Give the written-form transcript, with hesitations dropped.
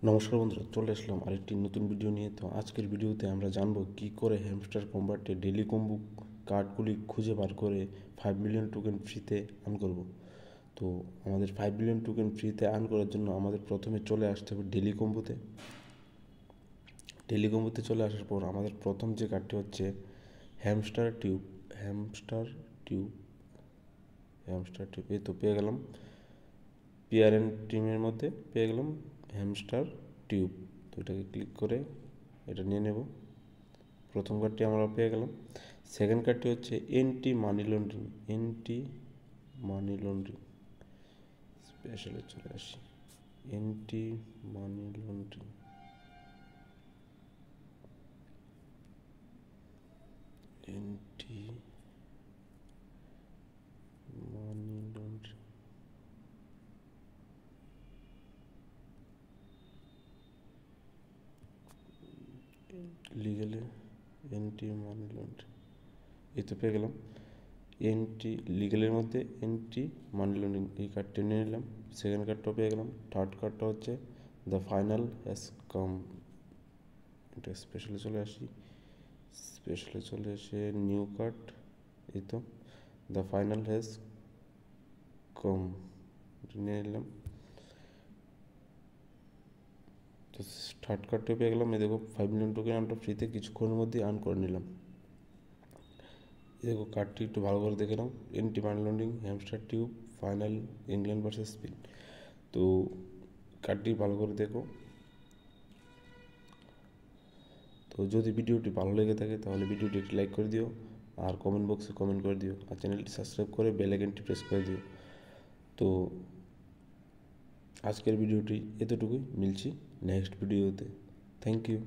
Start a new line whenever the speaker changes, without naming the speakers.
নমস্কার বন্ধুরা, চলে আসলাম আরেকটি নতুন ভিডিও নিয়ে। তো আজকের ভিডিওতে আমরা জানবো কি করে হ্যামস্টার কম্বাটে ডেলি কম্বো কার্ডগুলি খুঁজে বার করে 5 মিলিয়ন টোকেন ফ্রিতে আর্ন করব। তো আমাদের 5 মিলিয়ন টোকেন ফ্রিতে আর্ন করার জন্য আমাদের প্রথমে চলে আসতে হবে ডেলি কম্বোতে। ডেলি কম্বোতে চলে আসার পর আমাদের প্রথম যে কার্ডটি হচ্ছে hamster tube. Hamster tube hamster tube এই তো পেয়ে গেলাম। পিআরএন টিমের মধ্যে পেয়ে গেলাম হ্যামস্টার টিউব। তো এটাকে ক্লিক করে এটা নিয়ে নেব। প্রথম কার্ডটি আমরা পেয়ে গেলাম। সেকেন্ড কার্ডটি হচ্ছে anti money laundering. Anti money laundering স্পেশালে চলে আসি। Anti money laundering anti money laundering লিগেলে এন্টি মানি লন্ড্রিং এই তো পেয়ে গেলাম। এন্টি লিগেলের মধ্যে এন্টি মানি লন্ড্রিং এই কার্ডটি নিয়ে নিলাম। সেকেন্ড কার্ডটাও পেয়ে গেলাম। থার্ড কার্ডটা হচ্ছে দ্য ফাইনাল হ্যাজ কাম। এটা স্পেশালে চলে আসি। স্পেশালে চলে এসে নিউ কার্ড এই তো দ্য ফাইনাল হ্যাজ কম নিয়ে নিলাম। তো থার্ড কার্ডটা পেয়ে গেলাম। এই দেখো 5 মিলিয়ন টোকেন আমরা ফ্রিতে কিছুক্ষণের মধ্যেই আর্ন করে নিলাম। দেখো কার্ডটি একটু ভালো করে দেখে নাও। Anti money laundering, hamster tube, final, England versus Spain. তো কার্ডটি ভালো করে দেখো। তো যদি ভিডিওটি ভালো লেগে থাকে তাহলে ভিডিওটি একটি লাইক করে দিও, আর কমেন্ট বক্সে কমেন্ট করে দিও, আর চ্যানেলটি সাবস্ক্রাইব করে বেল আইকনটি প্রেস করে দিও। তো আজকের ভিডিওটি এতটুকুই, মিলছি নেক্সট ভিডিওতে। Thank you.